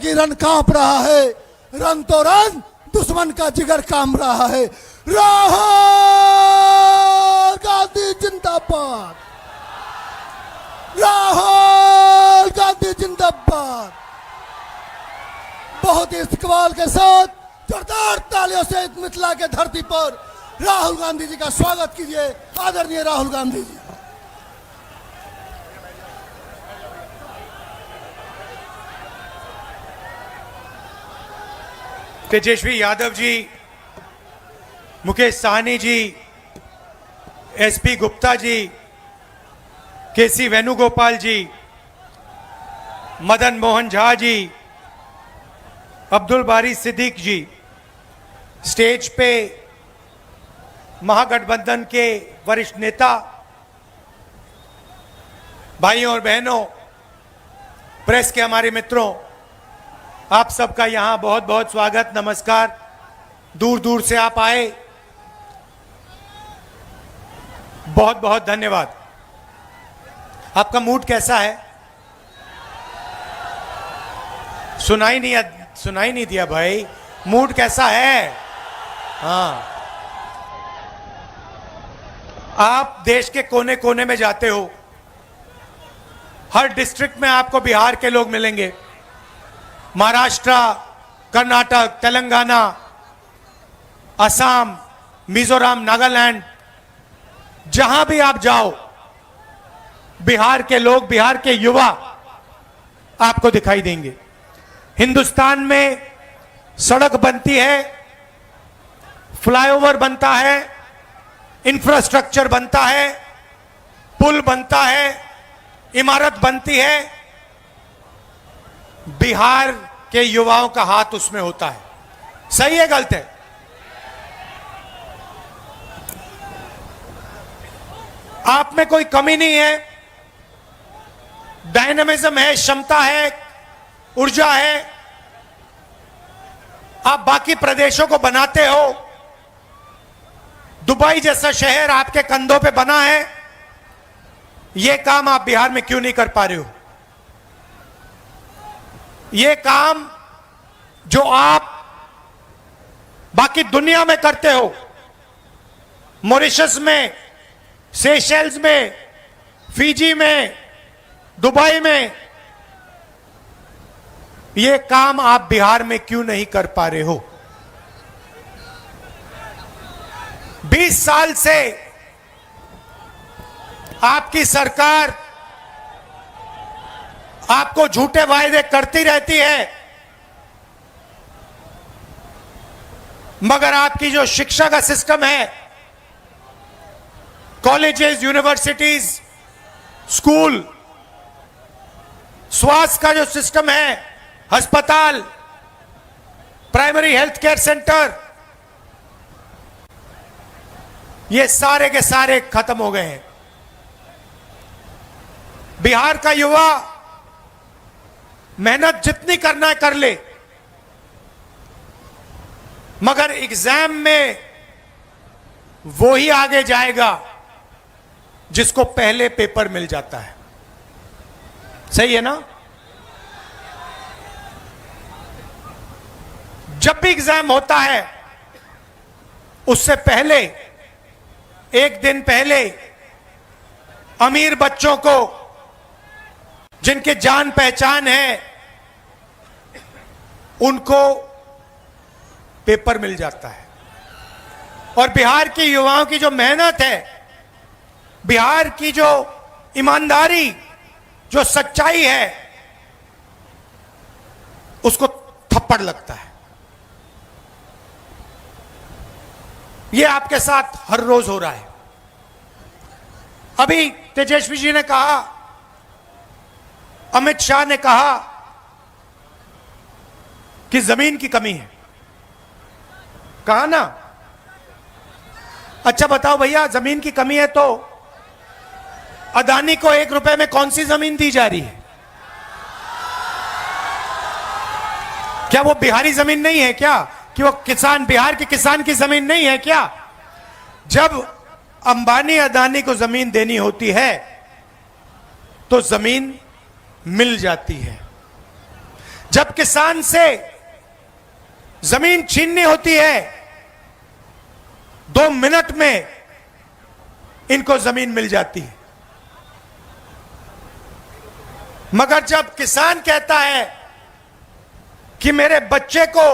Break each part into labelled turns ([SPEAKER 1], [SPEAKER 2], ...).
[SPEAKER 1] की रण कांप रहा है, रन तो रन दुश्मन का जिगर काम रहा है। राहुल गांधी जिंदाबाद, राहुल गांधी जिंदाबाद। बहुत ही इस्तकबाल के साथ जोरदार तालियों से मिथिला के धरती पर राहुल गांधी जी का स्वागत कीजिए। आदरणीय राहुल गांधी जी।
[SPEAKER 2] तेजस्वी यादव जी, मुकेश साहनी जी, एसपी गुप्ता जी, केसी वेणुगोपाल जी, मदन मोहन झा जी, अब्दुल बारी सिद्दीक जी, स्टेज पे महागठबंधन के वरिष्ठ नेता, भाइयों और बहनों, प्रेस के हमारे मित्रों, आप सबका यहाँ बहुत बहुत स्वागत, नमस्कार। दूर दूर से आप आए, बहुत बहुत धन्यवाद। आपका मूड कैसा है? सुनाई नहीं दिया भाई। मूड कैसा है? हाँ, आप देश के कोने कोने में जाते हो, हर डिस्ट्रिक्ट में आपको बिहार के लोग मिलेंगे, महाराष्ट्र, कर्नाटक, तेलंगाना, असम, मिजोरम, नागालैंड, जहां भी आप जाओ, बिहार के लोग, बिहार के युवा आपको दिखाई देंगे। हिंदुस्तान में सड़क बनती है, फ्लाईओवर बनता है, इंफ्रास्ट्रक्चर बनता है, पुल बनता है, इमारत बनती है, बिहार के युवाओं का हाथ उसमें होता है। सही है, गलत है? आप में कोई कमी नहीं है, डायनामिज्म है, क्षमता है, ऊर्जा है। आप बाकी प्रदेशों को बनाते हो, दुबई जैसा शहर आपके कंधों पे बना है, यह काम आप बिहार में क्यों नहीं कर पा रहे हो? यह काम जो आप बाकी दुनिया में करते हो, मॉरिशस में, सेशेल्स में, फिजी में, दुबई में, यह काम आप बिहार में क्यों नहीं कर पा रहे हो? 20 साल से आपकी सरकार आपको झूठे वायदे करती रहती है, मगर आपकी जो शिक्षा का सिस्टम है, कॉलेजेस, यूनिवर्सिटीज, स्कूल, स्वास्थ्य का जो सिस्टम है, अस्पताल, प्राइमरी हेल्थ केयर सेंटर, ये सारे के सारे खत्म हो गए हैं। बिहार का युवा मेहनत जितनी करना है कर ले, मगर एग्जाम में वो ही आगे जाएगा जिसको पहले पेपर मिल जाता है। सही है ना? जब भी एग्जाम होता है, उससे पहले, एक दिन पहले, अमीर बच्चों को, जिनके जान पहचान है, उनको पेपर मिल जाता है। और बिहार के युवाओं की जो मेहनत है, बिहार की जो ईमानदारी, जो सच्चाई है, उसको थप्पड़ लगता है। यह आपके साथ हर रोज हो रहा है। अभी तेजस्वी जी ने कहा, अमित शाह ने कहा कि जमीन की कमी है। कहा ना? अच्छा बताओ भैया, जमीन की कमी है तो अदानी को 1 रुपए में कौन सी जमीन दी जा रही है? क्या वो बिहारी जमीन नहीं है क्या? कि वो किसान, बिहार के किसान की जमीन नहीं है क्या? जब अंबानी अदानी को जमीन देनी होती है तो जमीन मिल जाती है, जब किसान से जमीन छीननी होती है 2 मिनट में इनको जमीन मिल जाती है, मगर जब किसान कहता है कि मेरे बच्चे को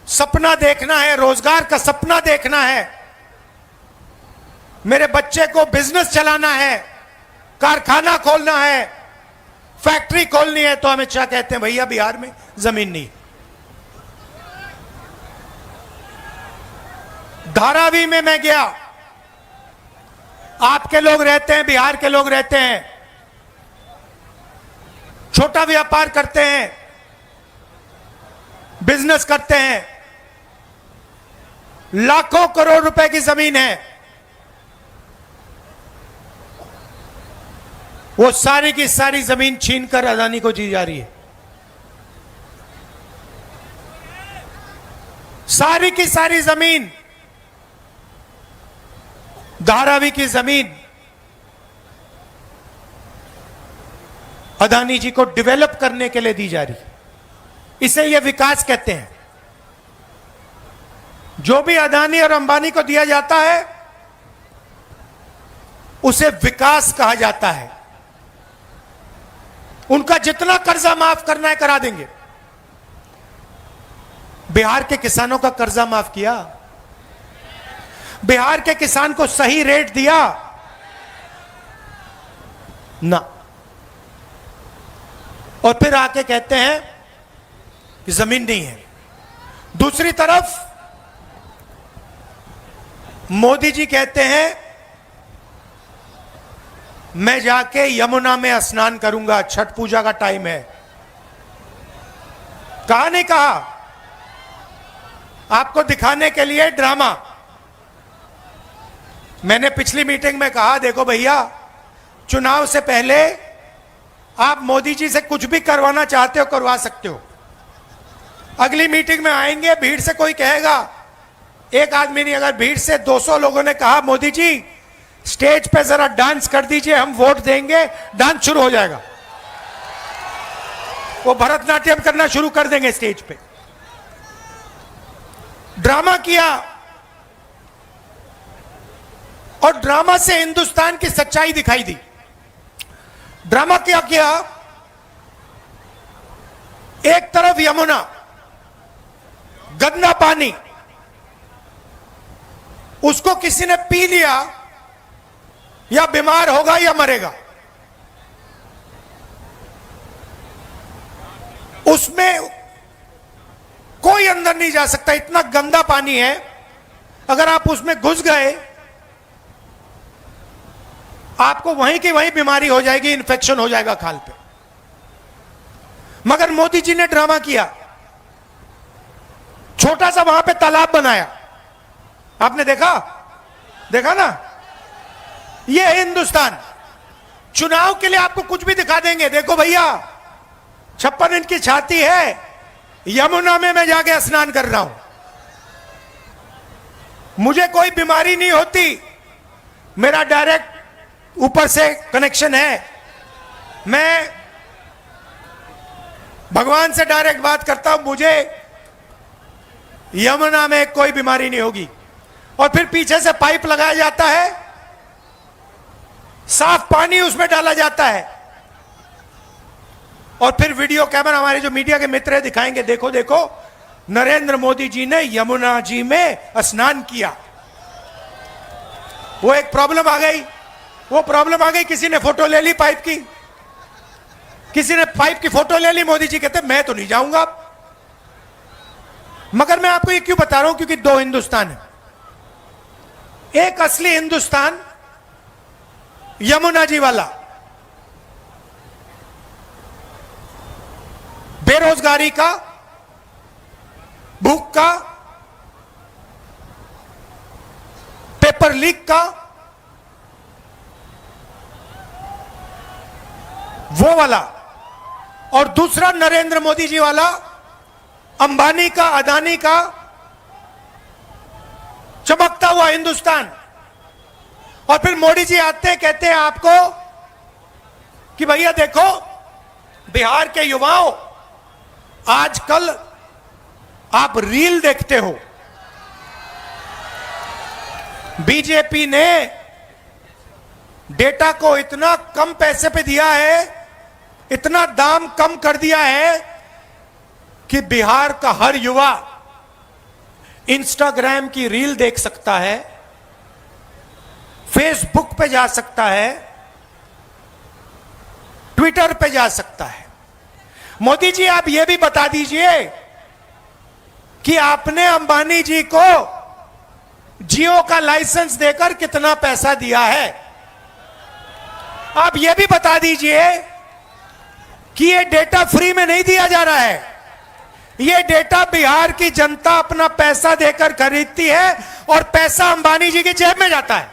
[SPEAKER 2] सपना देखना है, रोजगार का सपना देखना है, मेरे बच्चे को बिजनेस चलाना है, कारखाना खोलना है, फैक्ट्री खोलनी है, तो अमित शाह कहते हैं भैया बिहार में जमीन नहीं। धारावी में मैं गया, आपके लोग रहते हैं, बिहार के लोग रहते हैं, छोटा व्यापार करते हैं, बिजनेस करते हैं, लाखों करोड़ रुपए की जमीन है, वो सारी की सारी जमीन छीनकर अदानी को दी जा रही है। सारी की सारी जमीन, धारावी की जमीन अदानी जी को डेवलप करने के लिए दी जा रही है। इसे यह विकास कहते हैं। जो भी अदानी और अंबानी को दिया जाता है उसे विकास कहा जाता है। उनका जितना कर्जा माफ करना है करा देंगे। बिहार के किसानों का कर्जा माफ किया, बिहार के किसान को सही रेट दिया ना, और फिर आके कहते हैं कि जमीन नहीं है। दूसरी तरफ मोदी जी कहते हैं मैं जाके यमुना में स्नान करूंगा, छठ पूजा का टाइम है। कहा नहीं कहा, आपको दिखाने के लिए ड्रामा। मैंने पिछली मीटिंग में कहा देखो भैया, चुनाव से पहले आप मोदी जी से कुछ भी करवाना चाहते हो करवा सकते हो। अगली मीटिंग में आएंगे, भीड़ से कोई कहेगा, एक आदमी नहीं, अगर भीड़ से 200 लोगों ने कहा मोदी जी स्टेज पे जरा डांस कर दीजिए, हम वोट देंगे, डांस शुरू हो जाएगा। वो भरतनाट्यम करना शुरू कर देंगे स्टेज पे। ड्रामा किया, और ड्रामा से हिंदुस्तान की सच्चाई दिखाई दी। ड्रामा क्या किया, एक तरफ यमुना, गंदा पानी, उसको किसी ने पी लिया या बीमार होगा या मरेगा। उसमें कोई अंदर नहीं जा सकता, इतना गंदा पानी है। अगर आप उसमें घुस गए आपको वहीं की वहीं बीमारी हो जाएगी, इन्फेक्शन हो जाएगा खाल पे। मगर मोदी जी ने ड्रामा किया, छोटा सा वहां पे तालाब बनाया। आपने देखा ना, ये है हिंदुस्तान। चुनाव के लिए आपको कुछ भी दिखा देंगे। देखो भैया 56 इंच की छाती है, यमुना में मैं जाके स्नान कर रहा हूं, मुझे कोई बीमारी नहीं होती, मेरा डायरेक्ट ऊपर से कनेक्शन है, मैं भगवान से डायरेक्ट बात करता हूं, मुझे यमुना में कोई बीमारी नहीं होगी। और फिर पीछे से पाइप लगाया जाता है, साफ पानी उसमें डाला जाता है, और फिर वीडियो कैमरा, हमारे जो मीडिया के मित्र दिखाएंगे, देखो देखो नरेंद्र मोदी जी ने यमुना जी में स्नान किया। वो एक प्रॉब्लम आ गई, किसी ने फोटो ले ली पाइप की, किसी ने पाइप की फोटो ले ली। मोदी जी कहते मैं तो नहीं जाऊंगा। मगर मैं आपको ये क्यों बता रहा हूं, क्योंकि दो हिंदुस्तान है। एक असली हिंदुस्तान यमुना जी वाला, बेरोजगारी का, भूख का, पेपर लीक का, वो वाला। और दूसरा नरेंद्र मोदी जी वाला, अंबानी का, अदानी का चमकता हुआ हिंदुस्तान। और फिर मोदी जी आते हैं, कहते हैं आपको कि भैया देखो बिहार के युवाओं, आजकल आप रील देखते हो। बीजेपी ने डेटा को इतना कम पैसे पे दिया है, इतना दाम कम कर दिया है कि बिहार का हर युवा इंस्टाग्राम की रील देख सकता है, फेसबुक पे जा सकता है, ट्विटर पे जा सकता है। मोदी जी, आप यह भी बता दीजिए कि आपने अंबानी जी को जियो का लाइसेंस देकर कितना पैसा दिया है। आप यह भी बता दीजिए कि यह डेटा फ्री में नहीं दिया जा रहा है, यह डेटा बिहार की जनता अपना पैसा देकर खरीदती है और पैसा अंबानी जी की जेब में जाता है।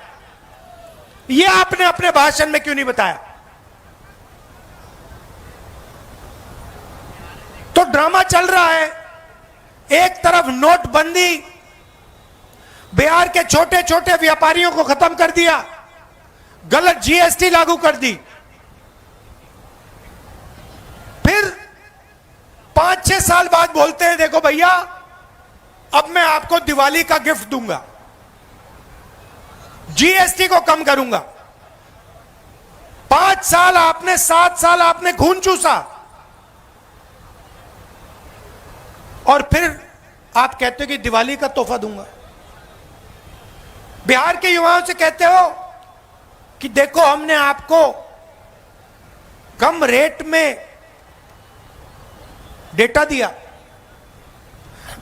[SPEAKER 2] यह आपने अपने भाषण में क्यों नहीं बताया? तो ड्रामा चल रहा है। एक तरफ नोटबंदी बिहार के छोटे छोटे व्यापारियों को खत्म कर दिया, गलत जीएसटी लागू कर दी, फिर 5-6 साल बाद बोलते हैं देखो भैया अब मैं आपको दिवाली का गिफ्ट दूंगा, जीएसटी को कम करूंगा। 5 साल आपने, 7 साल आपने खून चूसा और फिर आप कहते हो कि दिवाली का तोहफा दूंगा। बिहार के युवाओं से कहते हो कि देखो हमने आपको कम रेट में डेटा दिया,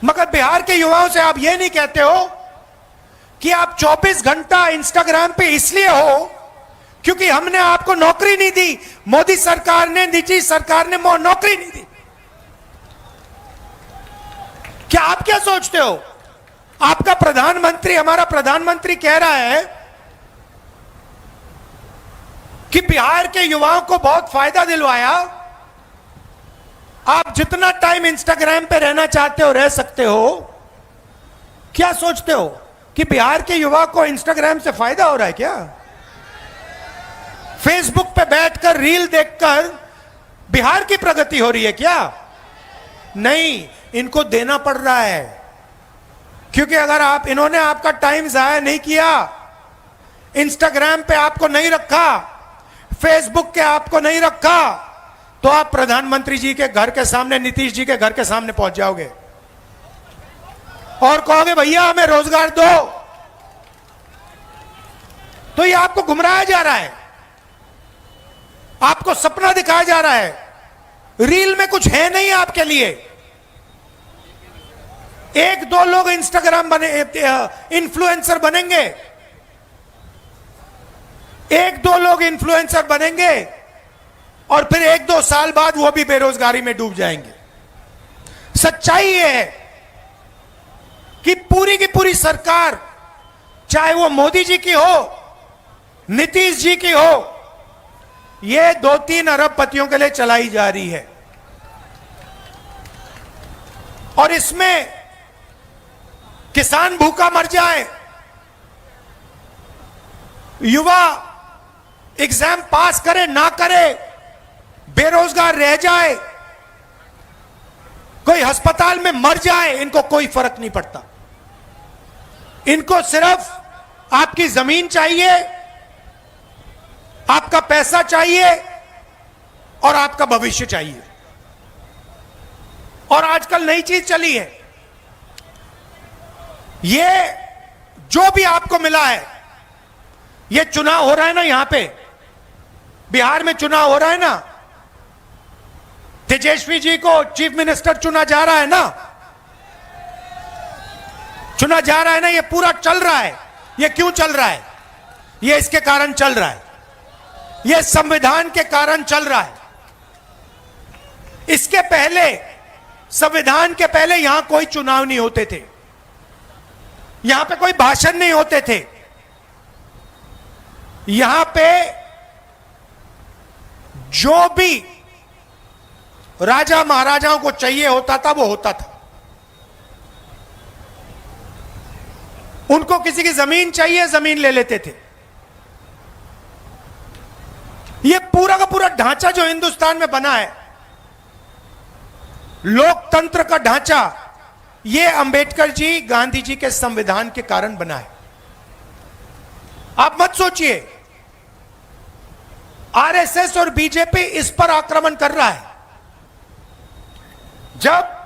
[SPEAKER 2] मगर बिहार के युवाओं से आप यह नहीं कहते हो कि आप 24 घंटा इंस्टाग्राम पे इसलिए हो क्योंकि हमने आपको नौकरी नहीं दी, मोदी सरकार ने, निजी सरकार ने नौकरी नहीं दी। क्या आप क्या सोचते हो? आपका प्रधानमंत्री, हमारा प्रधानमंत्री कह रहा है कि बिहार के युवाओं को बहुत फायदा दिलवाया, आप जितना टाइम इंस्टाग्राम पे रहना चाहते हो रह सकते हो। क्या सोचते हो कि बिहार के युवा को इंस्टाग्राम से फायदा हो रहा है क्या? फेसबुक पे बैठकर रील देखकर बिहार की प्रगति हो रही है क्या? नहीं, इनको देना पड़ रहा है, क्योंकि अगर आप, इन्होंने आपका टाइम जाया नहीं किया, इंस्टाग्राम पे आपको नहीं रखा, फेसबुक के आपको नहीं रखा, तो आप प्रधानमंत्री जी के घर के सामने, नीतीश जी के घर के सामने पहुंच जाओगे और कहोगे भैया हमें रोजगार दो। तो ये आपको गुमराया जा रहा है, आपको सपना दिखाया जा रहा है। रील में कुछ है नहीं आपके लिए। 1-2 लोग इंस्टाग्राम बने, इन्फ्लुएंसर बनेंगे, 1-2 लोग इन्फ्लुएंसर बनेंगे और फिर 1-2 साल बाद वो भी बेरोजगारी में डूब जाएंगे। सच्चाई ये है कि पूरी की पूरी सरकार, चाहे वो मोदी जी की हो, नीतीश जी की हो, ये 2-3 अरबपतियों के लिए चलाई जा रही है और इसमें किसान भूखा मर जाए, युवा एग्जाम पास करे ना करे, बेरोजगार रह जाए, कोई अस्पताल में मर जाए, इनको कोई फर्क नहीं पड़ता। इनको सिर्फ आपकी जमीन चाहिए, आपका पैसा चाहिए और आपका भविष्य चाहिए। और आजकल नई चीज चली है, ये जो भी आपको मिला है, ये चुनाव हो रहा है ना, यहां पे बिहार में चुनाव हो रहा है ना, तेजस्वी जी को चीफ मिनिस्टर चुना जा रहा है ना, चुना जा रहा है ना, ये पूरा चल रहा है। ये क्यों चल रहा है? ये इसके कारण चल रहा है, ये संविधान के कारण चल रहा है। इसके पहले, संविधान के पहले यहां कोई चुनाव नहीं होते थे, यहां पे कोई भाषण नहीं होते थे, यहां पे जो भी राजा महाराजाओं को चाहिए होता था वो होता था। उनको किसी की जमीन चाहिए, जमीन ले लेते थे। ये पूरा का पूरा ढांचा जो हिंदुस्तान में बना है, लोकतंत्र का ढांचा ये अंबेडकर जी, गांधी जी के संविधान के कारण बना है। आप मत सोचिए आरएसएस और बीजेपी इस पर आक्रमण कर रहा है। जब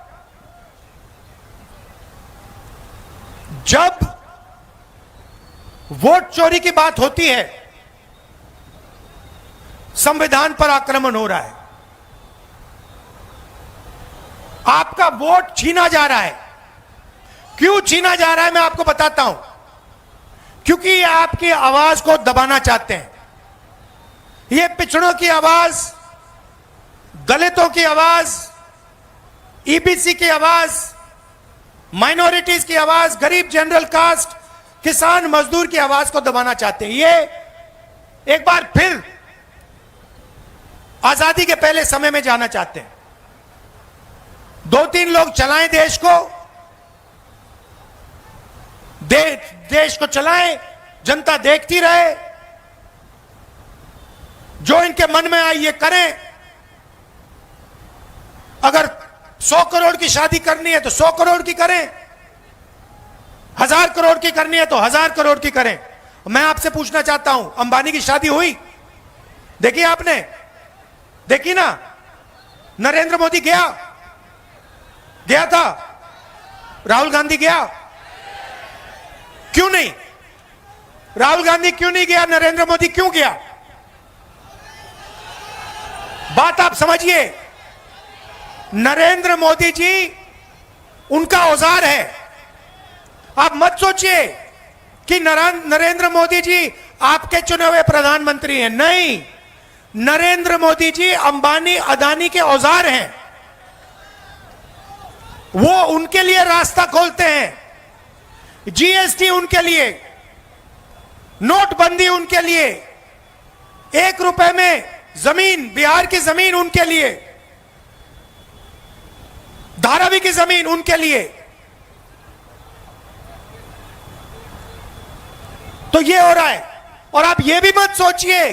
[SPEAKER 2] वोट चोरी की बात होती है, संविधान पर आक्रमण हो रहा है। आपका वोट छीना जा रहा है। क्यों छीना जा रहा है मैं आपको बताता हूं। क्योंकि ये आपकी आवाज को दबाना चाहते हैं। ये पिछड़ों की आवाज, दलितों की आवाज, ईबीसी की आवाज, माइनॉरिटीज की आवाज, गरीब जनरल कास्ट, किसान मजदूर की आवाज को दबाना चाहते हैं। ये एक बार फिर आजादी के पहले समय में जाना चाहते हैं। 2-3 लोग चलाएं देश को, देश को चलाएं, जनता देखती रहे, जो इनके मन में आए ये करें। अगर 100 करोड़ की शादी करनी है तो 100 करोड़ की करें, 1000 करोड़ की करनी है तो 1000 करोड़ की करें। मैं आपसे पूछना चाहता हूं, अंबानी की शादी हुई? देखी आपने? देखी ना? नरेंद्र मोदी गया था? राहुल गांधी गया? क्यों नहीं? राहुल गांधी क्यों नहीं गया? नरेंद्र मोदी क्यों गया? बात आप समझिए। नरेंद्र मोदी जी उनका औजार है। आप मत सोचिए कि नरेंद्र मोदी जी आपके चुने हुए प्रधानमंत्री हैं। नहीं, नरेंद्र मोदी जी अंबानी अदानी के औजार हैं। वो उनके लिए रास्ता खोलते हैं। जीएसटी उनके लिए, नोटबंदी उनके लिए, 1 रुपए में जमीन, बिहार की जमीन उनके लिए, धारावी की जमीन उनके लिए। तो ये हो रहा है। और आप ये भी मत सोचिए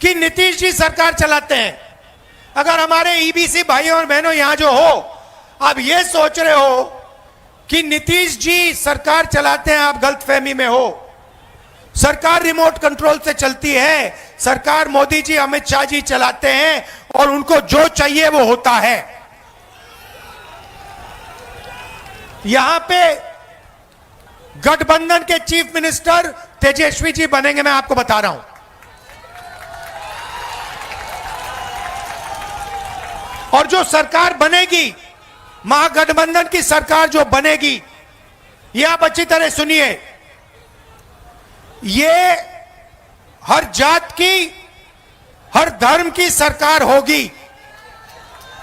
[SPEAKER 2] कि नीतीश जी सरकार चलाते हैं। अगर हमारे ईबीसी भाइयों और बहनों यहां जो हो, आप ये सोच रहे हो कि नीतीश जी सरकार चलाते हैं, आप गलतफहमी में हो। सरकार रिमोट कंट्रोल से चलती है। सरकार मोदी जी, अमित शाह जी चलाते हैं और उनको जो चाहिए वो होता है। यहां पे गठबंधन के चीफ मिनिस्टर तेजस्वी जी बनेंगे, मैं आपको बता रहा हूं। और जो सरकार बनेगी, महागठबंधन की सरकार जो बनेगी, ये आप अच्छी तरह सुनिए, ये हर जात की, हर धर्म की सरकार होगी।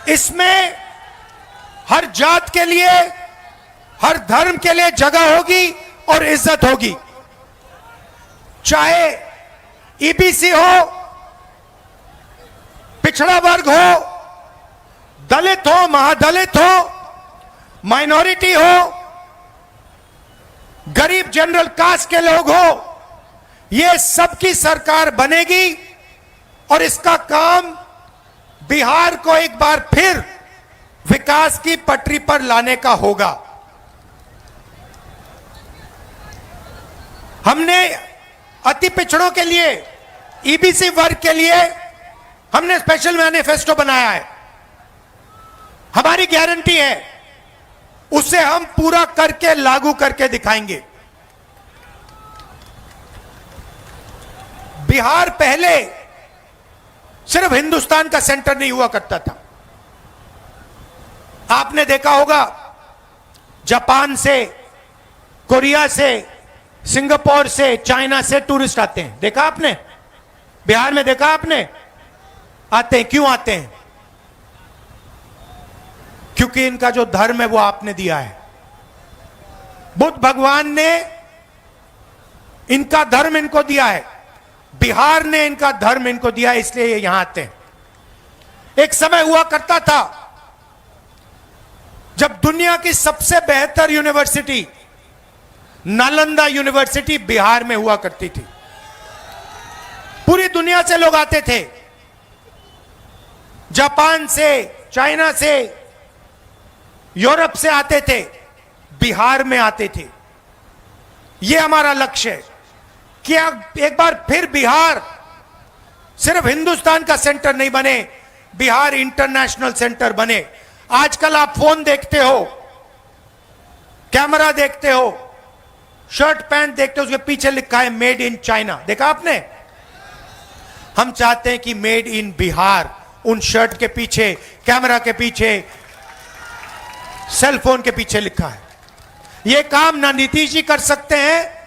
[SPEAKER 2] इसमें हर जात के लिए, हर धर्म के लिए जगह होगी और इज्जत होगी। चाहे ईबीसी हो, पिछड़ा वर्ग हो, दलित हो, महादलित हो, माइनॉरिटी हो, गरीब जनरल कास्ट के लोग हो, ये सबकी सरकार बनेगी। और इसका काम बिहार को एक बार फिर विकास की पटरी पर लाने का होगा। हमने अति पिछड़ों के लिए, ईबीसी वर्ग के लिए हमने स्पेशल मैनिफेस्टो बनाया है। हमारी गारंटी है, उसे हम पूरा करके लागू करके दिखाएंगे। बिहार पहले सिर्फ हिंदुस्तान का सेंटर नहीं हुआ करता था। आपने देखा होगा, जापान से, कोरिया से, सिंगापुर से, चाइना से टूरिस्ट आते हैं। देखा आपने? बिहार में देखा आपने? आते हैं। क्यों आते हैं? क्योंकि इनका जो धर्म है वो आपने दिया है। बुद्ध भगवान ने इनका धर्म इनको दिया है, बिहार ने इनका धर्म इनको दिया, इसलिए ये यहां आते हैं। एक समय हुआ करता था जब दुनिया की सबसे बेहतर यूनिवर्सिटी नालंदा यूनिवर्सिटी बिहार में हुआ करती थी। पूरी दुनिया से लोग आते थे, जापान से, चाइना से, यूरोप से आते थे, बिहार में आते थे। यह हमारा लक्ष्य है कि एक बार फिर बिहार सिर्फ हिंदुस्तान का सेंटर नहीं बने, बिहार इंटरनेशनल सेंटर बने। आजकल आप फोन देखते हो, कैमरा देखते हो, शर्ट पैंट देखते हो, उसके पीछे लिखा है मेड इन चाइना। देखा आपने? हम चाहते हैं कि मेड इन बिहार उन शर्ट के पीछे, कैमरा के पीछे, सेल फोन के पीछे लिखा है। यह काम ना नीतीश जी कर सकते हैं,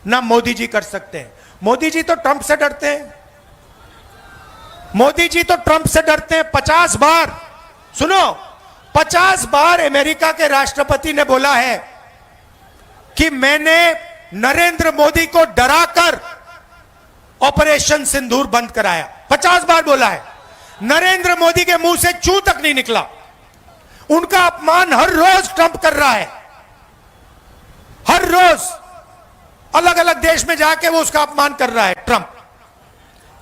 [SPEAKER 2] ना मोदी जी कर सकते हैं। मोदी जी तो ट्रंप से डरते हैं, मोदी जी तो ट्रंप से डरते हैं। 50 बार, सुनो, 50 बार अमेरिका के राष्ट्रपति ने बोला है कि मैंने नरेंद्र मोदी को डराकर ऑपरेशन सिंदूर बंद कराया। 50 बार बोला है। नरेंद्र मोदी के मुंह से चू तक नहीं निकला। उनका अपमान हर रोज ट्रंप कर रहा है। हर रोज अलग अलग देश में जाके वो उसका अपमान कर रहा है। ट्रंप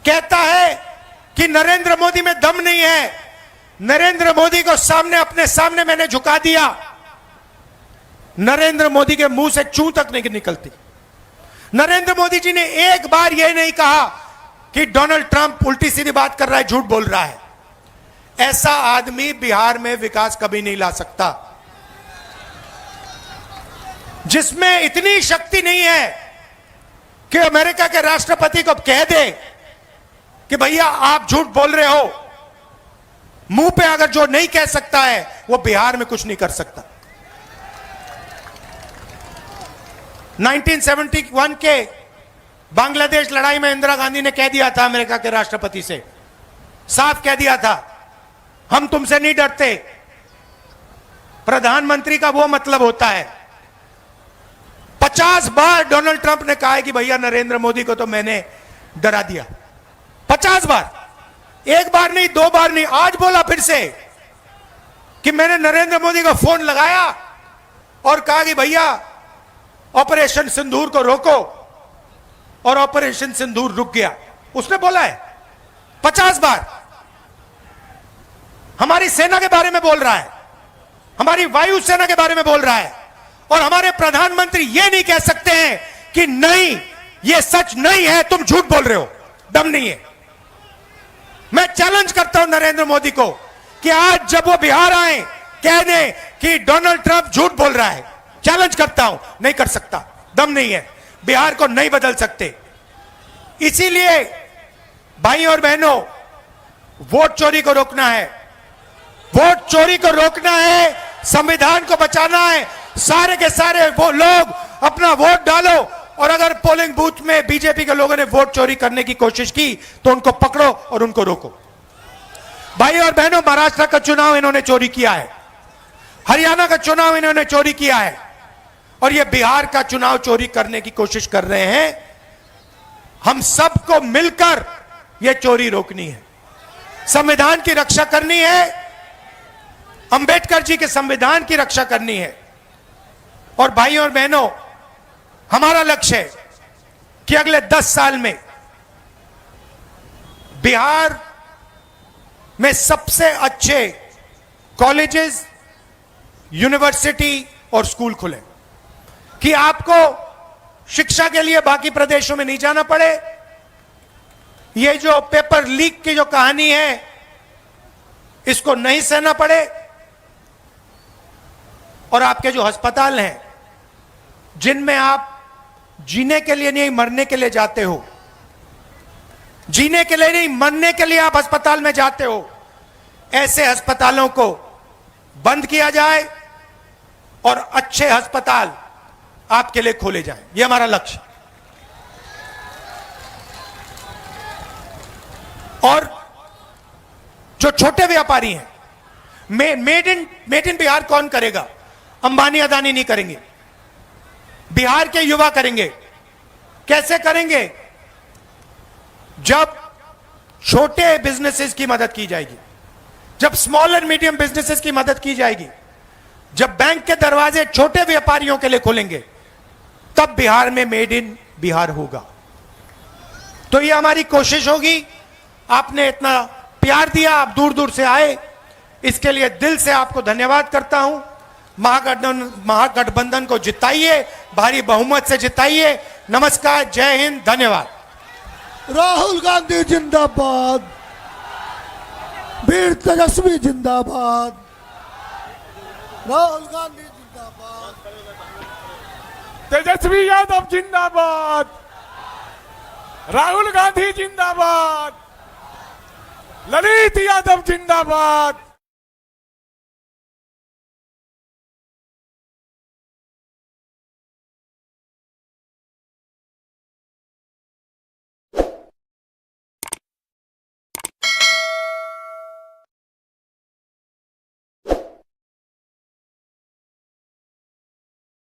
[SPEAKER 2] कहता है कि नरेंद्र मोदी में दम नहीं है, नरेंद्र मोदी को सामने, अपने सामने मैंने झुका दिया। नरेंद्र मोदी के मुंह से चू तक नहीं निकलती। नरेंद्र मोदी जी ने एक बार यह नहीं कहा कि डोनाल्ड ट्रंप उल्टी सीधी बात कर रहा है, झूठ बोल रहा है। ऐसा आदमी बिहार में विकास कभी नहीं ला सकता। जिसमें इतनी शक्ति नहीं है कि अमेरिका के राष्ट्रपति को कह दे कि भैया आप झूठ बोल रहे हो। मुंह पे अगर जो नहीं कह सकता है, वो बिहार में कुछ नहीं कर सकता। 1971 के बांग्लादेश लड़ाई में इंदिरा गांधी ने कह दिया था अमेरिका के राष्ट्रपति से, साफ कह दिया था, हम तुमसे नहीं डरते। प्रधानमंत्री का वो मतलब होता है। 50 बार डोनाल्ड ट्रंप ने कहा है कि भैया नरेंद्र मोदी को तो मैंने डरा दिया। 50 बार, एक बार नहीं, 2 बार नहीं, आज बोला फिर से कि मैंने नरेंद्र मोदी को फोन लगाया और कहा कि भैया ऑपरेशन सिंदूर को रोको, और ऑपरेशन सिंदूर रुक गया। उसने बोला है 50 बार। हमारी सेना के बारे में बोल रहा है, हमारी वायु सेना के बारे में बोल रहा है, और हमारे प्रधानमंत्री ये नहीं कह सकते हैं कि नहीं, ये सच नहीं है, तुम झूठ बोल रहे हो, दम नहीं है। मैं चैलेंज करता हूं नरेंद्र मोदी को कि आज जब वो बिहार आए, कह दें कि डोनाल्ड ट्रंप झूठ बोल रहा है। चैलेंज करता हूं, नहीं कर सकता, दम नहीं है, बिहार को नहीं बदल सकते। इसीलिए भाई और बहनों, वोट चोरी को रोकना है, वोट चोरी को रोकना है, संविधान को बचाना है। सारे के सारे वो लोग अपना वोट डालो, और अगर पोलिंग बूथ में बीजेपी के लोगों ने वोट चोरी करने की कोशिश की तो उनको पकड़ो और उनको रोको। भाई और बहनों, महाराष्ट्र का चुनाव इन्होंने चोरी किया है, हरियाणा का चुनाव इन्होंने चोरी किया है, और ये बिहार का चुनाव चोरी करने की कोशिश कर रहे हैं। हम सबको मिलकर यह चोरी रोकनी है, संविधान की रक्षा करनी है, अंबेडकर जी के संविधान की रक्षा करनी है। और भाई और बहनों, हमारा लक्ष्य है कि अगले 10 साल में बिहार में सबसे अच्छे कॉलेजेस, यूनिवर्सिटी और स्कूल खुले, कि आपको शिक्षा के लिए बाकी प्रदेशों में नहीं जाना पड़े। ये जो पेपर लीक की जो कहानी है, इसको नहीं सहना पड़े, और आपके जो अस्पताल हैं, जिनमें आप जीने के लिए नहीं मरने के लिए जाते हो, जीने के लिए नहीं मरने के लिए आप अस्पताल में जाते हो, ऐसे अस्पतालों को बंद किया जाए और अच्छे अस्पताल आपके लिए खोले जाएं। यह हमारा लक्ष्य। और जो छोटे व्यापारी हैं, मेड इन बिहार कौन करेगा? अंबानी अदानी नहीं करेंगे, बिहार के युवा करेंगे। कैसे करेंगे? जब छोटे बिजनेसेस की मदद की जाएगी, जब स्मॉल एंड मीडियम बिजनेसेस की मदद की जाएगी, जब बैंक के दरवाजे छोटे व्यापारियों के लिए खुलेंगे, तब बिहार में मेड इन बिहार होगा। तो ये हमारी कोशिश होगी। आपने इतना प्यार दिया, आप दूर दूर से आए, इसके लिए दिल से आपको धन्यवाद करता हूं। महागठबंधन को जिताइए, भारी बहुमत से जिताइए। नमस्कार, जय हिंद, धन्यवाद।
[SPEAKER 1] राहुल गांधी जिंदाबाद, वीर तेजस्वी जिंदाबाद, राहुल गांधी जिंदाबाद,
[SPEAKER 3] तेजस्वी यादव जिंदाबाद, राहुल गांधी जिंदाबाद, ललित यादव जिंदाबाद।